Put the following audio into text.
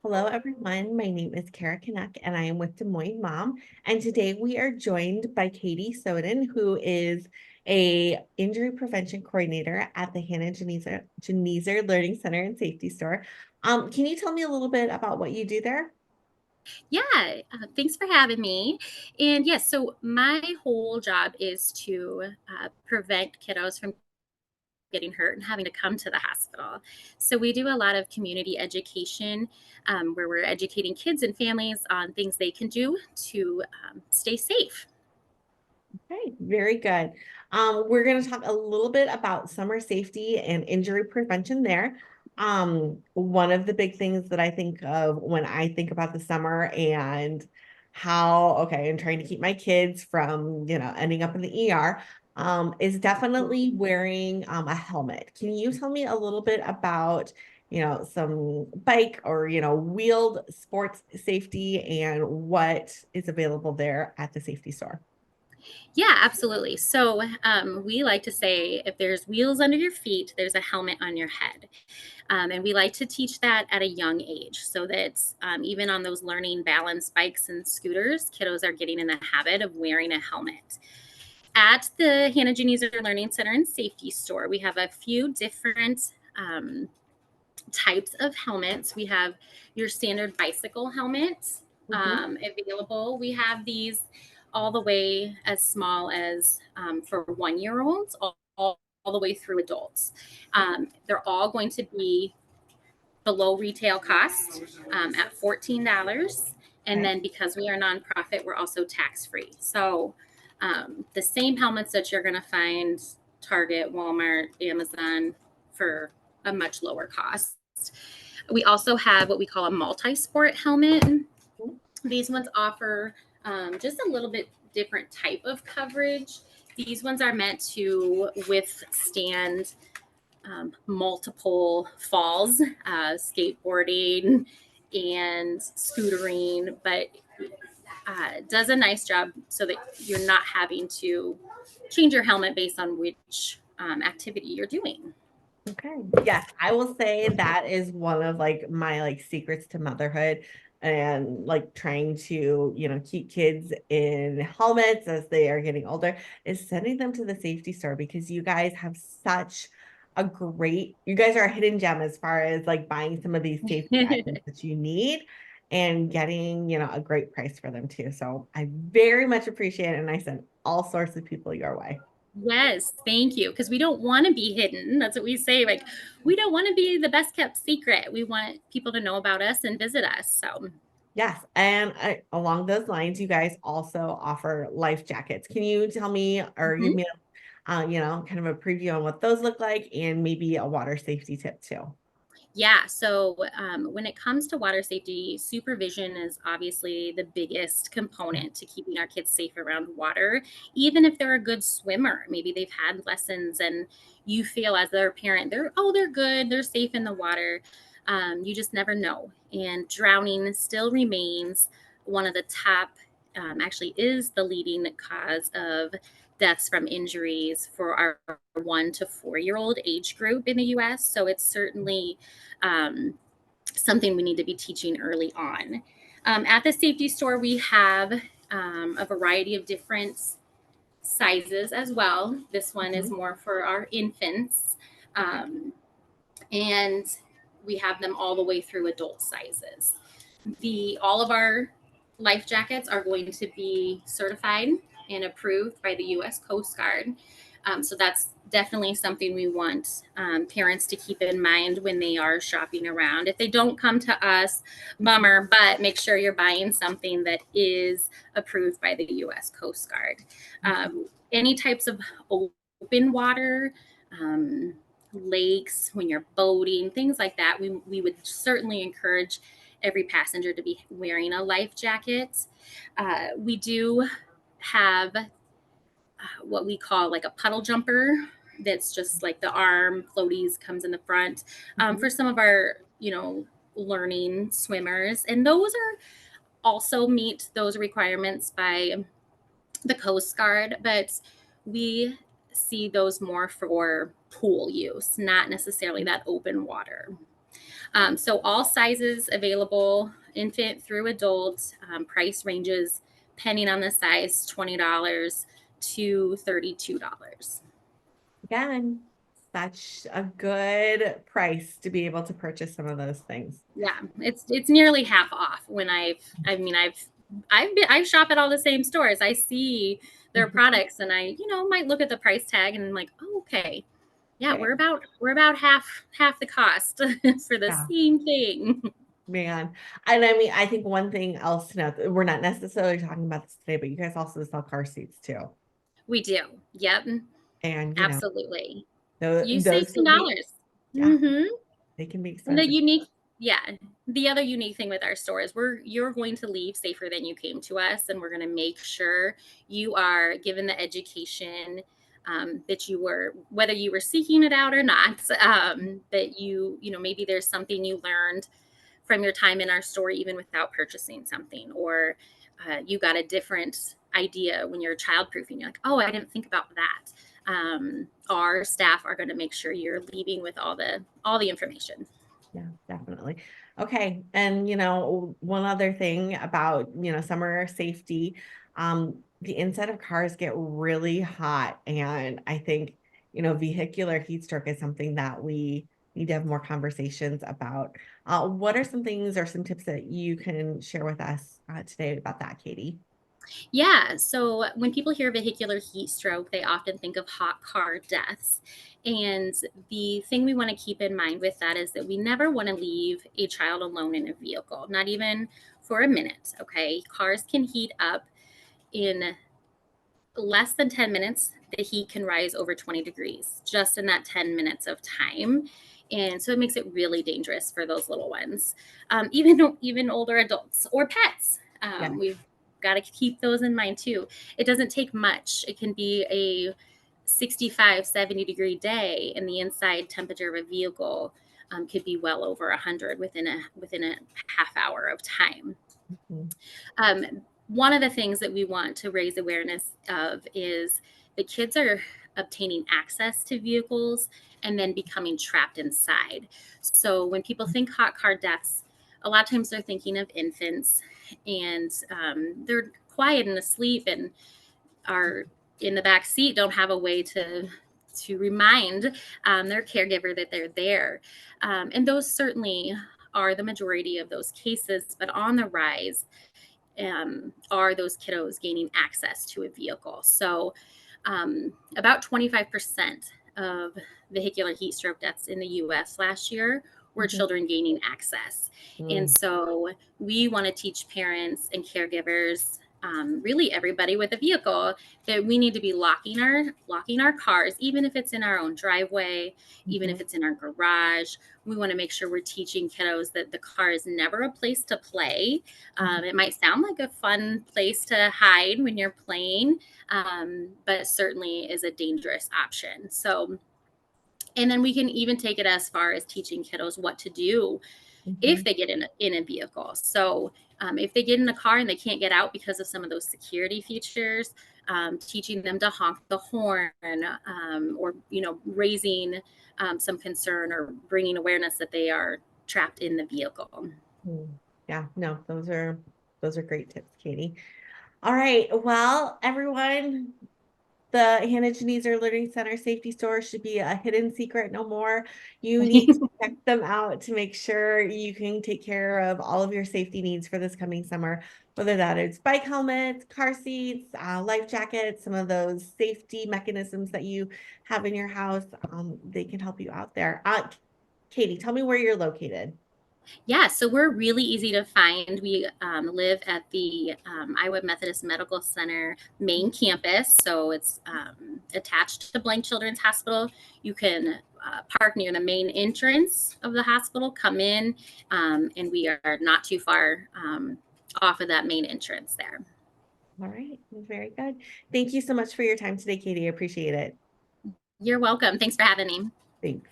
Hello, everyone. My name is Kara Canuck, and I am with Des Moines Mom. And today we are joined by Katy Sowden, who is a injury prevention coordinator at the Hannah Geneser Learning Center and Safety Store. Can you tell me a little bit about what you do there? Yeah, thanks for having me. And yes, so my whole job is to prevent kiddos from getting hurt and having to come to the hospital. So we do a lot of community education where we're educating kids and families on things they can do to stay safe. Okay, very good. We're going to talk a little bit about summer safety and injury prevention there. One of the big things that I think of when I think about the summer and I'm trying to keep my kids from, ending up in the ER, is definitely wearing a helmet. Can you tell me a little bit about, some bike or, wheeled sports safety and what is available there at the safety store? Yeah, absolutely. So we like to say if there's wheels under your feet, there's a helmet on your head. And we like to teach that at a young age so that even on those learning balance bikes and scooters, kiddos are getting in the habit of wearing a helmet. At the Hannah Geneser Learning Center and Safety Store, we have a few different types of helmets. We have your standard bicycle helmets Mhm. available. We have these all the way as small as for 1 year olds, all the way through adults. They're all going to be below retail cost at $14. And Okay. then because we are a nonprofit, we're also tax free. So the same helmets that you're going to find Target, Walmart, Amazon for a much lower cost. We also have what we call a multi sport helmet. These ones offer just a little bit different type of coverage. These ones are meant to withstand multiple falls, skateboarding and scootering, but does a nice job so that you're not having to change your helmet based on which activity you're doing. Okay. Yes, I will say that is one of my secrets to motherhood and trying to, keep kids in helmets as they are getting older is sending them to the safety store because you guys have such you guys are a hidden gem as far as buying some of these safety items that you need and getting, a great price for them too. So I very much appreciate it and I send all sorts of people your way. Yes, thank you. Because we don't want to be hidden. That's what we say. Like, we don't want to be the best kept secret. We want people to know about us and visit us. So, Yes, and along those lines, you guys also offer life jackets. Can you tell me or give mhm. me kind of a preview on what those look like and maybe a water safety tip too? Yeah. So, when it comes to water safety, supervision is obviously the biggest component to keeping our kids safe around water. Even if they're a good swimmer, maybe they've had lessons and you feel as their parent, they're good, they're safe in the water. You just never know. And drowning still remains one of the top, actually, is the leading cause of deaths from injuries for our 1 to 4 year old age group in the US. So it's certainly um, something we need to be teaching early on. At the safety store, we have a variety of different sizes as well. This one is Mhm. more for our infants, Okay. um, and we have them all the way through adult sizes. The all of our life jackets are going to be certified and approved by the U.S. Coast Guard. So that's definitely something we want parents to keep in mind when they are shopping around. If they don't come to us, bummer, but make sure you're buying something that is approved by the U.S. Coast Guard. Any types of open water, lakes, when you're boating, things like that, we would certainly encourage every passenger to be wearing a life jacket. We do have what we call like a puddle jumper that's just like the arm floaties comes in the front Mhm. for some of our, learning swimmers. And those are also meet those requirements by the Coast Guard, but we see those more for pool use, not necessarily that open water. So all sizes available, infant through adult. Price ranges depending on the size, $20 to $32. Again, such a good price to be able to purchase some of those things. Yeah, it's nearly half off. When I shop at all the same stores. I see their Mhm. products, and I might look at the price tag and I'm like, oh, okay, yeah, Okay. we're about half the cost for the Yeah, same thing. man. And I mean, I think one thing else to note, we're not necessarily talking about this today, but you guys also sell car seats too. We do. Yep, And, absolutely. You save those some can be, dollars. yeah, Mm-hmm. they can be And the expensive. unique, yeah, the other unique thing with our store is you're going to leave safer than you came to us, and we're going to make sure you are given the education that you were, whether you were seeking it out or not. That maybe there's something you learned from your time in our store, even without purchasing something, or you got a different idea when you're childproofing. You're like, oh, I didn't think about that. Our staff are going to make sure you're leaving with all the information. Yeah, definitely. Okay. And one other thing about, summer safety, the inside of cars get really hot. And I think, vehicular heat stroke is something that we need to have more conversations about. What are some things or some tips that you can share with us today about that, Katie? Yeah. So when people hear vehicular heat stroke, they often think of hot car deaths. And the thing we want to keep in mind with that is that we never want to leave a child alone in a vehicle, not even for a minute. Okay. Cars can heat up in less than 10 minutes. The heat can rise over 20 degrees just in that 10 minutes of time. And so it makes it really dangerous for those little ones, even older adults or pets. Yeah. We've got to keep those in mind too. It doesn't take much. It can be a 65, 70-degree day, and the inside temperature of a vehicle could be well over 100 within a half hour of time. Mhm. Um, One of the things that we want to raise awareness of is the kids are obtaining access to vehicles and then becoming trapped inside. So when people think hot car deaths, a lot of times they're thinking of infants, and they're quiet and asleep and are in the back seat, don't have a way to remind their caregiver that they're there. And those certainly are the majority of those cases, but on the rise are those kiddos gaining access to a vehicle. So, about 25% of vehicular heat stroke deaths in the US last year were Mhm. children gaining access. And Mm. so, we want to teach parents and caregivers. Really, everybody with a vehicle, that we need to be locking our cars, even if it's in our own driveway, even if Mhm. it's in our garage. We want to make sure we're teaching kiddos that the car is never a place to play. Mhm. It might sound like a fun place to hide when you're playing, but certainly is a dangerous option. So, and then we can even take it as far as teaching kiddos what to do if Mhm. they get in a vehicle. So, if they get in a car and they can't get out because of some of those security features, teaching them to honk the horn, or raising some concern or bringing awareness that they are trapped in the vehicle. Mm. Yeah, no, those are great tips, Katie. All right. Well, everyone, the Hannah Genezer Learning Center Safety Store should be a hidden secret no more. You need to check them out to make sure you can take care of all of your safety needs for this coming summer, whether that is bike helmets, car seats, life jackets, some of those safety mechanisms that you have in your house. They can help you out there. Katie, tell me where you're located. Yeah, so we're really easy to find. We live at the Iowa Methodist Medical Center main campus, so it's attached to Blank Children's Hospital. You can park near the main entrance of the hospital, come in, and we are not too far off of that main entrance there. All right. Very good. Thank you so much for your time today, Katie. I appreciate it. You're welcome. Thanks for having me. Thanks.